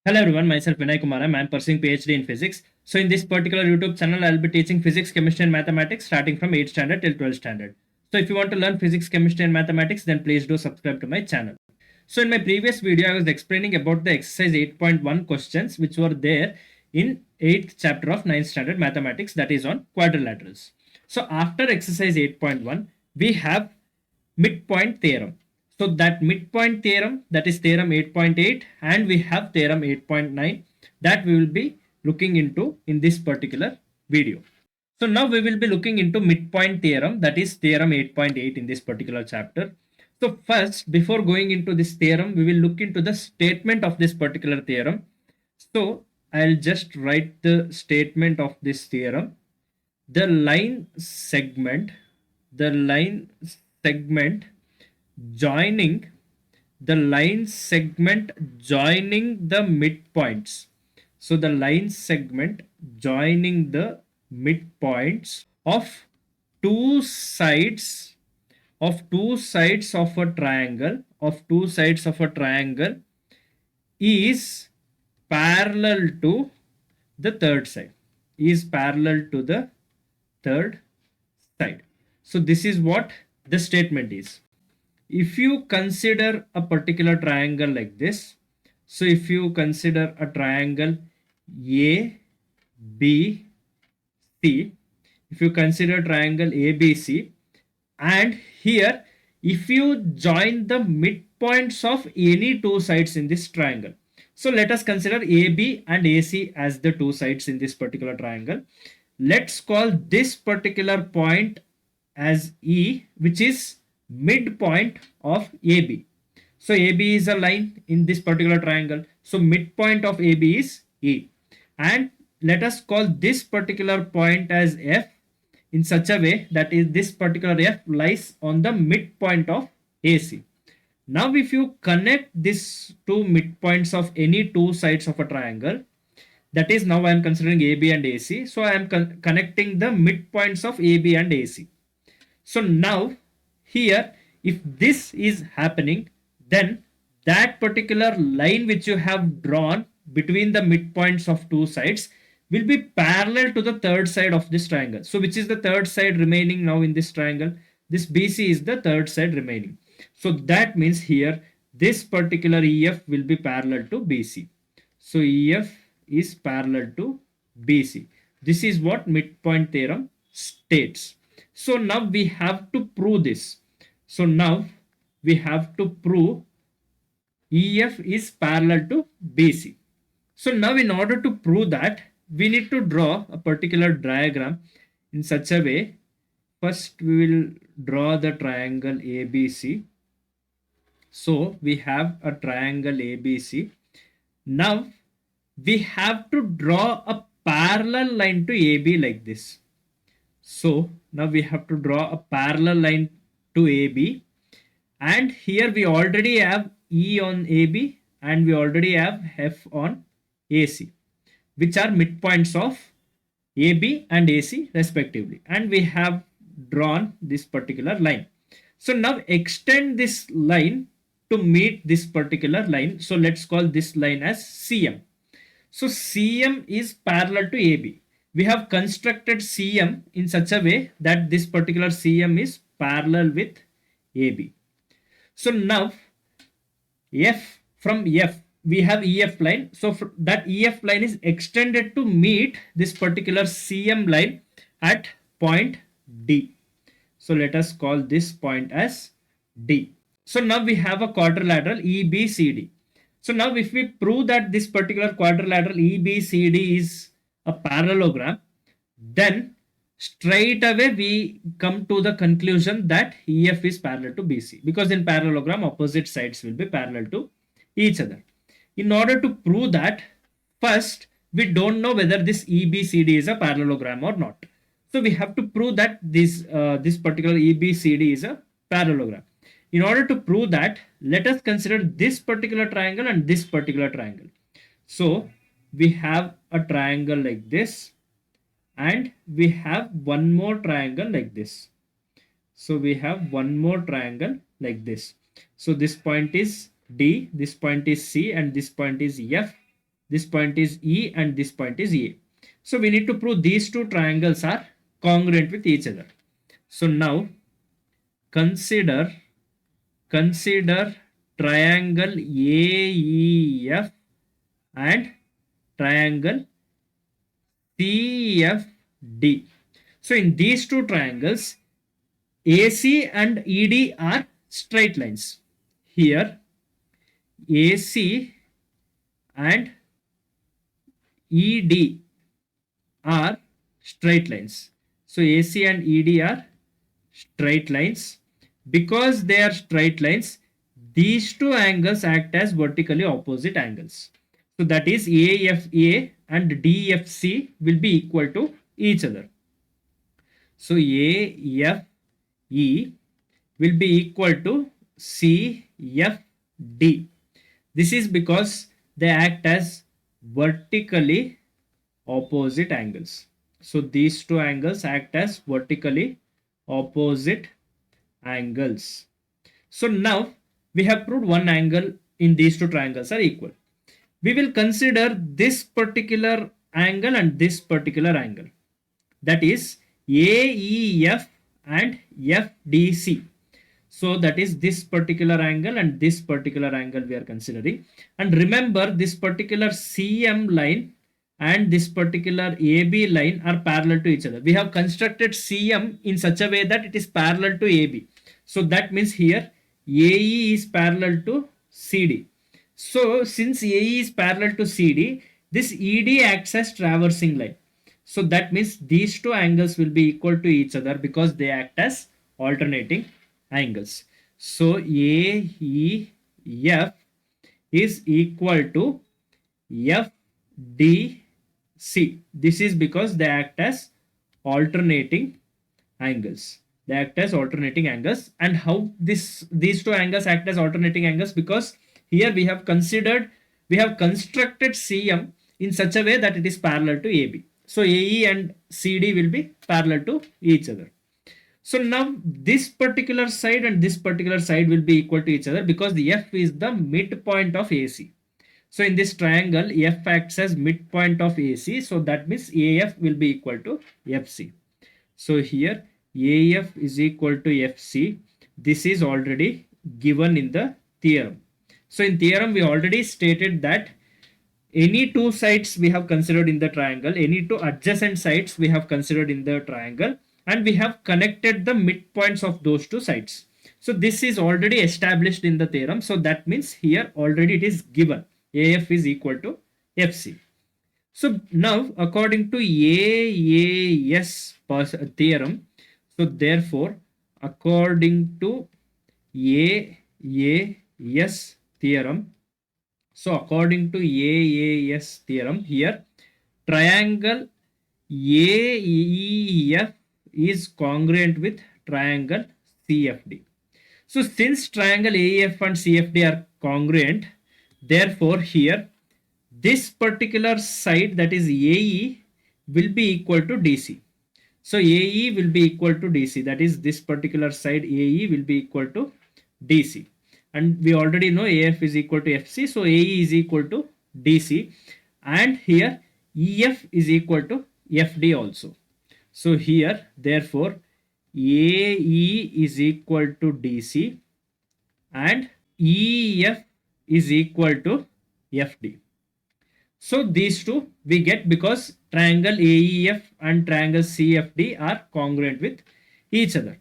Hello everyone, myself Vinay Kumaram. I'm pursuing PhD in physics. So in this particular YouTube channel, I'll be teaching physics, chemistry, and mathematics starting from 8th standard till 12th standard. So if you want to learn physics, chemistry, and mathematics, then please do subscribe to my channel. So in my previous video, I was explaining about the exercise 8.1 questions which were there in 8th chapter of 9th standard mathematics, that is on quadrilaterals. So after exercise 8.1, we have midpoint theorem. So that midpoint theorem, that is theorem 8.8, and we have theorem 8.9 that we will be looking into in this particular video. So now we will be looking into midpoint theorem, that is theorem 8.8 in this particular chapter. So first, before going into this theorem, we will look into the statement of this particular theorem. So I'll just write the statement of this theorem. The line segment, the line segment joining the line segment joining the midpoints. So the line segment joining the midpoints of two sides of a triangle is parallel to the third side, third side. So this is what the statement is. If you consider a particular triangle like this, so if you consider a triangle A, B, C, if you consider triangle ABC, and here if you join the midpoints of any two sides in this triangle, so let us consider AB and AC as the two sides in this particular triangle. Let's call this particular point as E, which is midpoint of AB. So AB is a line in this particular triangle. So midpoint of AB is E. And let us call this particular point as F in such a way that is this particular F lies on the midpoint of AC. Now if you connect these two midpoints of any two sides of a triangle, that is, now I am considering AB and AC. So I am connecting the midpoints of AB and AC. So now here, if this is happening, then that particular line which you have drawn between the midpoints of two sides will be parallel to the third side of this triangle. So which is the third side remaining now in this triangle? This BC is the third side remaining. So that means here this particular EF will be parallel to BC. So EF is parallel to BC. This is what midpoint theorem states. So now we have to prove this. So now we have to prove EF is parallel to BC. So now in order to prove that, we need to draw a particular diagram in such a way. First we will draw the triangle ABC. So we have a triangle ABC. Now we have to draw a parallel line to AB like this. So now we have to draw a parallel line to AB, and here we already have E on AB and we already have F on AC, which are midpoints of AB and AC respectively, and we have drawn this particular line. So now extend this line to meet this particular line. So let's call this line as CM. So CM is parallel to AB. We have constructed CM in such a way that this particular CM is parallel with AB. So now from F we have EF line. So that EF line is extended to meet this particular CM line at point D. So let us call this point as D. So now we have a quadrilateral EBCD. So now if we prove that this particular quadrilateral EBCD is a parallelogram, then straight away we come to the conclusion that EF is parallel to BC, because in parallelogram opposite sides will be parallel to each other. In order to prove that, first we don't know whether this EBCD is a parallelogram or not. So we have to prove that this particular EBCD is a parallelogram. In order to prove that, let us consider this particular triangle and this particular triangle. So we have a triangle like this, and we have one more triangle like this. So we have one more triangle like this. So this point is D, this point is C, and this point is F. This point is E and this point is A. So we need to prove these two triangles are congruent with each other. So now consider triangle AEF and triangle CFD. So in these two triangles, AC and ED are straight lines. Here AC and ED are straight lines. So AC and ED are straight lines. Because they are straight lines, these two angles act as vertically opposite angles. So that is AFA and DFC will be equal to each other. So AFE will be equal to CFD. This is because they act as vertically opposite angles. So these two angles act as vertically opposite angles. So now we have proved one angle in these two triangles are equal. We will consider this particular angle and this particular angle, that is AEF and FDC. So that is this particular angle and this particular angle we are considering. And remember, this particular CM line and this particular AB line are parallel to each other. We have constructed CM in such a way that it is parallel to AB. So that means here AE is parallel to CD. So since AE is parallel to CD, this ED acts as traversing line. So that means these two angles will be equal to each other because they act as alternating angles. So AEF is equal to FDC. This is because they act as alternating angles. They act as alternating angles. And how these two angles act as alternating angles? Because here we have constructed CM in such a way that it is parallel to AB. So AE and CD will be parallel to each other. So now this particular side and this particular side will be equal to each other because the F is the midpoint of AC. So in this triangle, F acts as midpoint of AC. So that means AF will be equal to FC. So here AF is equal to FC. This is already given in the theorem. So in theorem, we already stated that any two sides we have considered in the triangle, any two adjacent sides we have considered in the triangle, and we have connected the midpoints of those two sides. So this is already established in the theorem. So that means here already it is given. AF is equal to FC. So now according to AAS theorem, so therefore according to AAS theorem, so according to AAS theorem, here triangle AEF is congruent with triangle CFD. So since triangle AEF and CFD are congruent, therefore here this particular side, that is AE, will be equal to DC. So AE will be equal to DC, that is this particular side AE will be equal to DC. And we already know AF is equal to FC, so AE is equal to DC. And here EF is equal to FD also. So here therefore AE is equal to DC and EF is equal to FD. So these two we get because triangle AEF and triangle CFD are congruent with each other.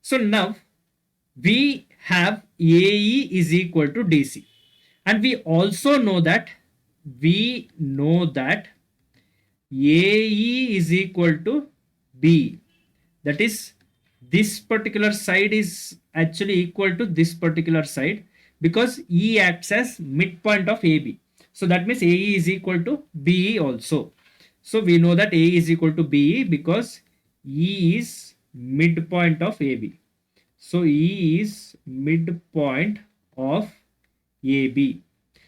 So now we have AE is equal to DC, and we also know that AE is equal to B. That is, this particular side is actually equal to this particular side because E acts as midpoint of AB. So that means AE is equal to BE also. So we know that AE is equal to BE because E is midpoint of AB. So E is midpoint of AB.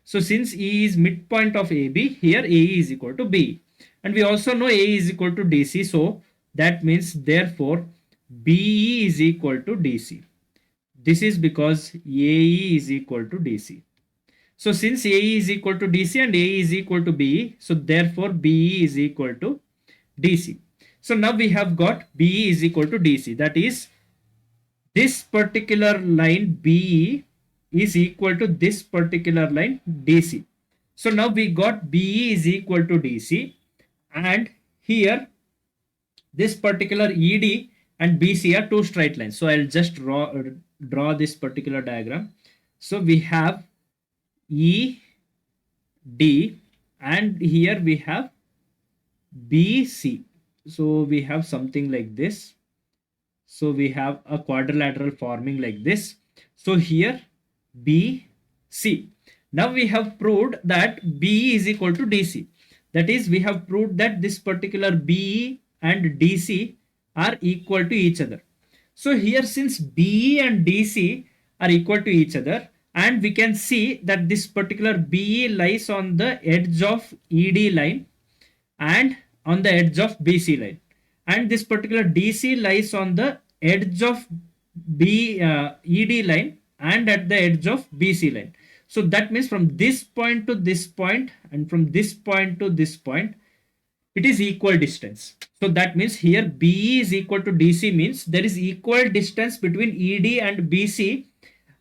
So since E is midpoint of AB, here AE is equal to B. And we also know AE is equal to DC. So that means therefore BE is equal to DC. This is because AE is equal to DC. So since AE is equal to DC and AE is equal to BE, so therefore BE is equal to DC. So now we have got BE is equal to DC. That is, this particular line BE is equal to this particular line DC. So now we got BE is equal to DC, and here this particular ED and BC are two straight lines. So I'll just draw this particular diagram. So we have ED and here we have BC. So we have something like this. So we have a quadrilateral forming like this. So here BC. Now we have proved that BE is equal to DC. That is, we have proved that this particular BE and DC are equal to each other. So here, since BE and DC are equal to each other, and we can see that this particular BE lies on the edge of ED line and on the edge of BC line, and this particular DC lies on the edge of ED line and at the edge of BC line. So that means from this point to this point and from this point to this point, it is equal distance. So that means here BE is equal to DC means there is equal distance between ED and BC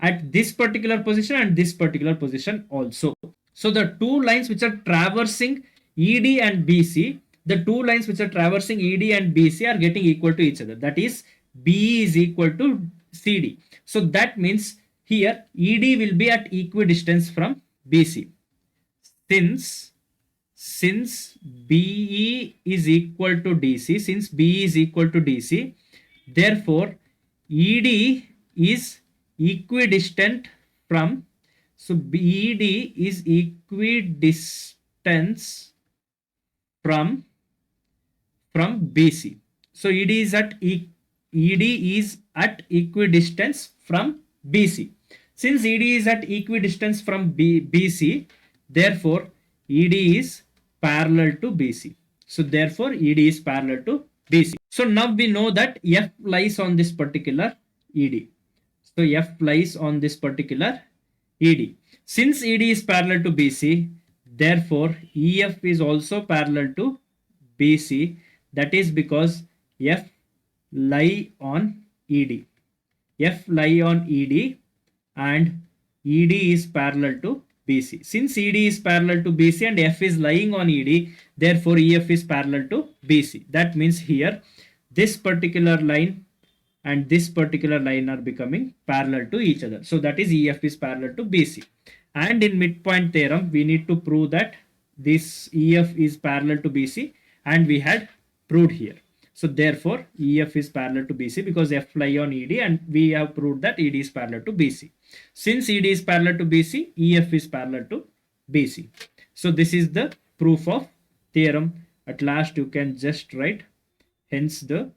at this particular position and this particular position also. So the two lines which are traversing ED and BC, the two lines which are traversing ED and BC are getting equal to each other. That is, BE is equal to CD. So that means here ED will be at equidistance from BC. Since BE is equal to DC, since BE is equal to DC, therefore ED is equidistant from, so BED is equidistance from BC. So ED is at equidistance from BC. Since ED is at equidistance from BC, therefore ED is parallel to BC. So therefore ED is parallel to BC. So now we know that F lies on this particular ED. So F lies on this particular ED. Since ED is parallel to BC, therefore EF is also parallel to BC. That is because F lie on ED. F lie on ED and ED is parallel to BC. Since ED is parallel to BC and F is lying on ED, therefore EF is parallel to BC. That means here this particular line and this particular line are becoming parallel to each other. So that is EF is parallel to BC. And in midpoint theorem, we need to prove that this EF is parallel to BC, and we had proved here. So therefore EF is parallel to BC because F lie on ED, and we have proved that ED is parallel to BC. Since ED is parallel to BC, EF is parallel to BC. So this is the proof of theorem. At last you can just write hence the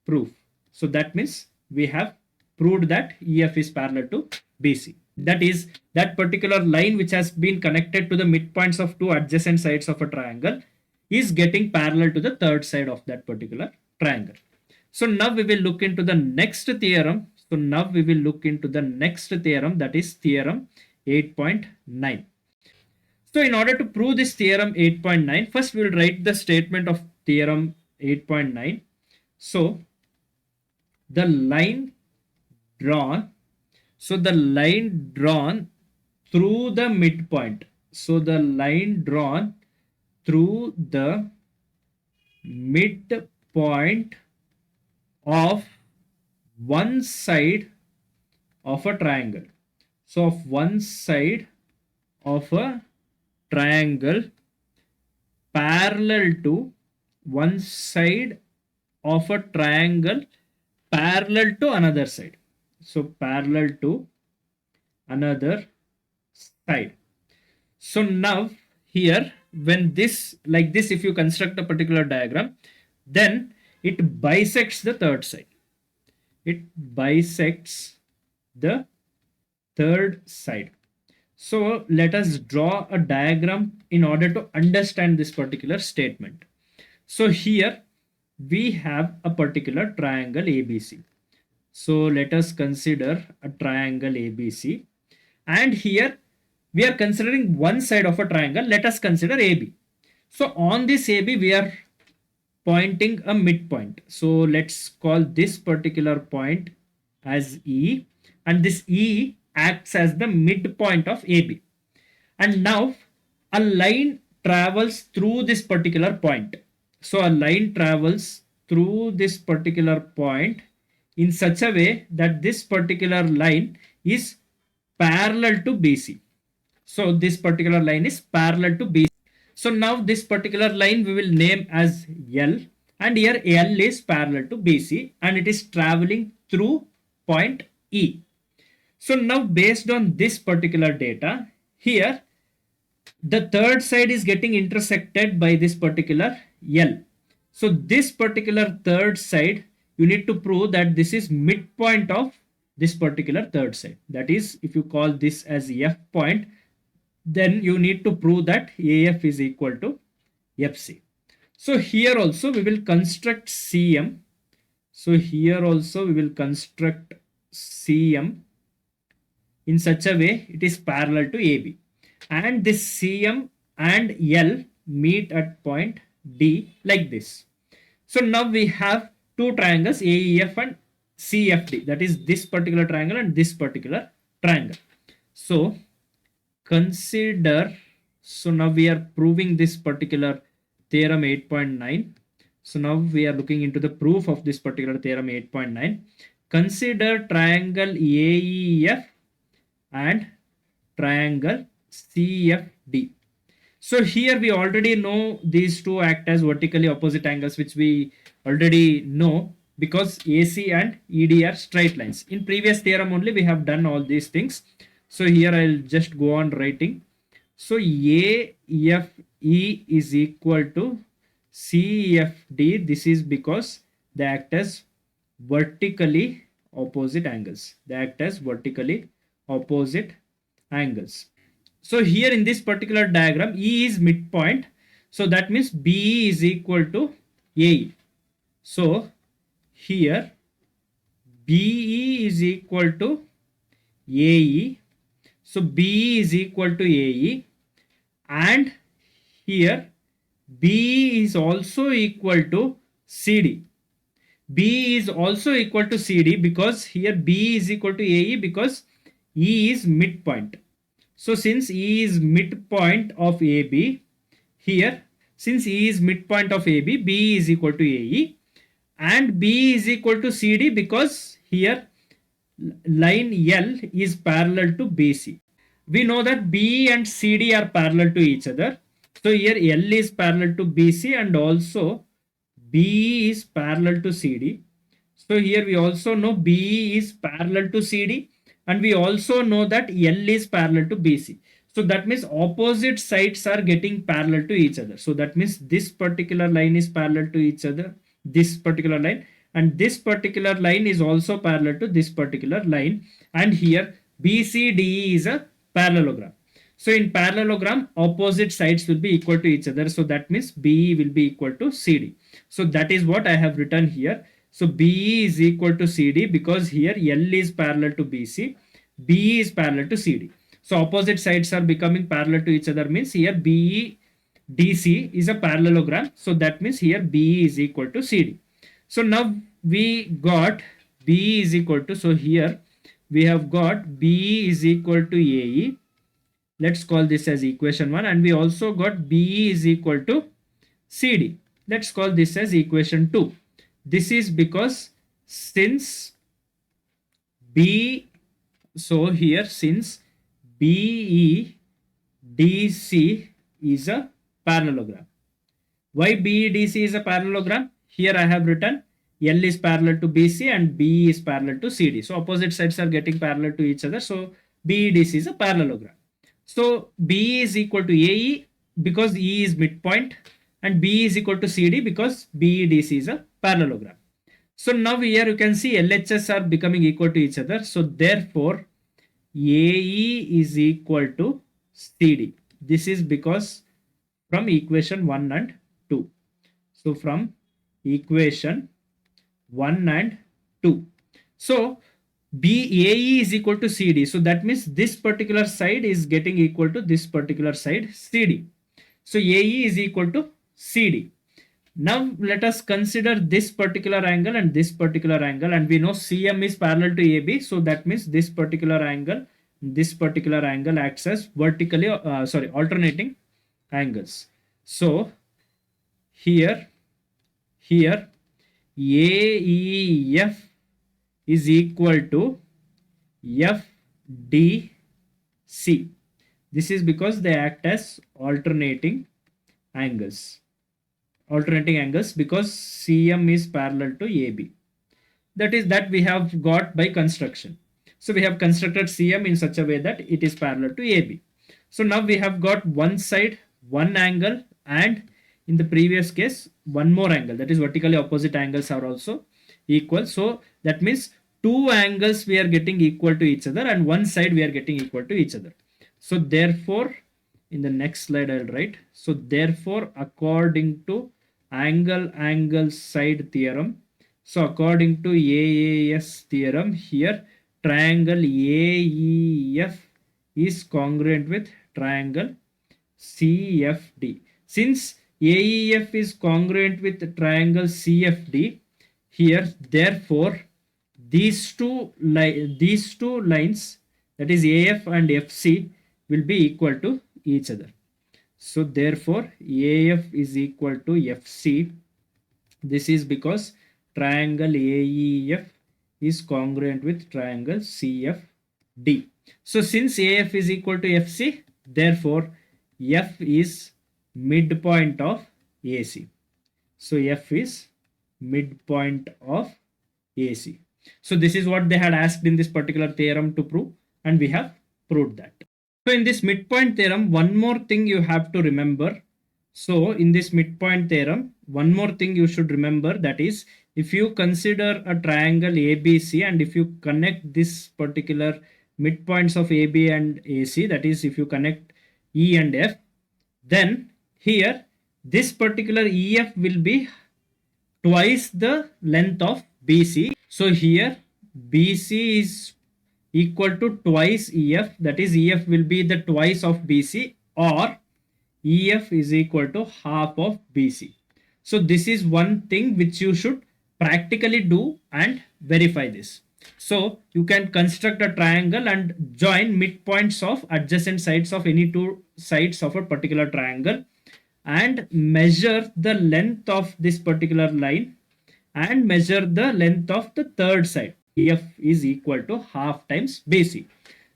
proof. So that means we have proved that EF is parallel to BC. That is, that particular line which has been connected to the midpoints of two adjacent sides of a triangle is getting parallel to the third side of that particular triangle. So now we will look into the next theorem. So now we will look into the next theorem, that is theorem 8.9. So in order to prove this theorem 8.9, first we will write the statement of theorem 8.9. So the line drawn, through the midpoint. So the line drawn through the midpoint of one side of a triangle. So of one side of a triangle parallel to one side of a triangle parallel to another side. So parallel to another side. So now here, when this like this, if you construct a particular diagram, then it bisects the third side. It bisects the third side. So let us draw a diagram in order to understand this particular statement. So here we have a particular triangle ABC. So let us consider a triangle ABC, and here we are considering one side of a triangle. Let us consider AB. So on this AB, we are pointing a midpoint. So let's call this particular point as E, and this E acts as the midpoint of AB. And now a line travels through this particular point. So a line travels through this particular point in such a way that this particular line is parallel to BC. So this particular line is parallel to BC. So now this particular line we will name as L, and here L is parallel to BC and it is traveling through point E. So now based on this particular data, here the third side is getting intersected by this particular L. So this particular third side, you need to prove that this is midpoint of this particular third side. That is, if you call this as F point, then you need to prove that AF is equal to FC. So here also we will construct CM. So here also we will construct CM in such a way it is parallel to AB. And this CM and L meet at point D like this. So now we have two triangles AEF and CFD, that is this particular triangle and this particular triangle. So consider, so now we are proving this particular theorem 8.9. So now we are looking into the proof of this particular theorem 8.9. Consider triangle AEF and triangle CFD. So here we already know these two act as vertically opposite angles, which we already know because AC and ED are straight lines. In previous theorem only we have done all these things. So here I'll just go on writing. So AFE is equal to CFD. This is because they act as vertically opposite angles. They act as vertically opposite angles. So here in this particular diagram, E is midpoint. So that means BE is equal to AE. So here BE is equal to AE. So BE is equal to AE. And here BE is also equal to CD. B is also equal to CD because here B is equal to AE because E is midpoint. So since E is midpoint of AB, here since E is midpoint of AB, B is equal to AE, and B is equal to CD because here line L is parallel to BC. We know that B and CD are parallel to each other. So here L is parallel to BC and also B is parallel to CD. So here we also know B is parallel to CD. And we also know that L is parallel to BC. So that means opposite sides are getting parallel to each other. So that means this particular line is parallel to each other, this particular line, and this particular line is also parallel to this particular line. And here BCDE is a parallelogram. So in parallelogram, opposite sides will be equal to each other. So that means BE will be equal to CD. So that is what I have written here. So BE is equal to CD because here L is parallel to BC, BE is parallel to CD. So opposite sides are becoming parallel to each other means here BE DC is a parallelogram. So that means here BE is equal to CD. So now we got BE is equal to, so here we have got BE is equal to AE. Let's call this as equation 1, and we also got BE is equal to CD. Let's call this as equation 2. This is because since B, so here since BE DC is a parallelogram. Why BE DC is a parallelogram? Here I have written L is parallel to BC and BE is parallel to CD. So opposite sides are getting parallel to each other. So BE DC is a parallelogram. So BE is equal to AE because E is midpoint, and B is equal to CD because BEDC is a parallelogram. So now here you can see LHS are becoming equal to each other. So therefore AE is equal to CD. This is because from equation 1 and 2. So from equation 1 and 2. So BAE is equal to CD. So that means this particular side is getting equal to this particular side CD. So AE is equal to CD. Now let us consider this particular angle and this particular angle, and we know CM is parallel to AB. So that means this particular angle acts as vertically, alternating angles. So here AEF is equal to FDC. This is because they act as alternating angles because CM is parallel to AB. That we have got by construction. So we have constructed CM in such a way that it is parallel to AB. So now we have got one side, one angle, and in the previous case, one more angle, that is vertically opposite angles are also equal. So that means two angles we are getting equal to each other and one side we are getting equal to each other. So therefore, in the next slide I'll write, so therefore according to angle side theorem, so according to AAS theorem, here triangle AEF is congruent with triangle CFD. Since AEF is congruent with triangle CFD, here therefore these two lines, that is AF and FC, will be equal to each other. So therefore AF is equal to FC. This is because triangle AEF is congruent with triangle CFD. So since AF is equal to FC, therefore F is midpoint of AC. So F is midpoint of AC. So this is what they had asked in this particular theorem to prove, and we have proved that. So in this midpoint theorem, one more thing you have to remember. So in this midpoint theorem, one more thing you should remember, that is, if you consider a triangle ABC and if you connect this particular midpoints of AB and AC, that is, if you connect E and F, then here this particular EF will be twice the length of BC. So here BC is equal to twice EF, that is EF will be the twice of BC, or EF is equal to half of BC. So this is one thing which you should practically do and verify this. So you can construct a triangle and join midpoints of adjacent sides of any two sides of a particular triangle and measure the length of this particular line and measure the length of the third side. EF is equal to half times BC.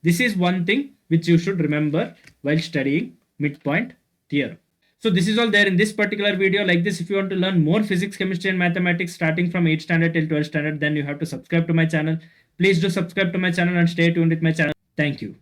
This is one thing which you should remember while studying midpoint theorem. So this is all there in this particular video. Like this, if you want to learn more physics, chemistry and mathematics starting from 8th standard till 12th standard, then you have to subscribe to my channel. Please do subscribe to my channel and stay tuned with my channel. Thank you.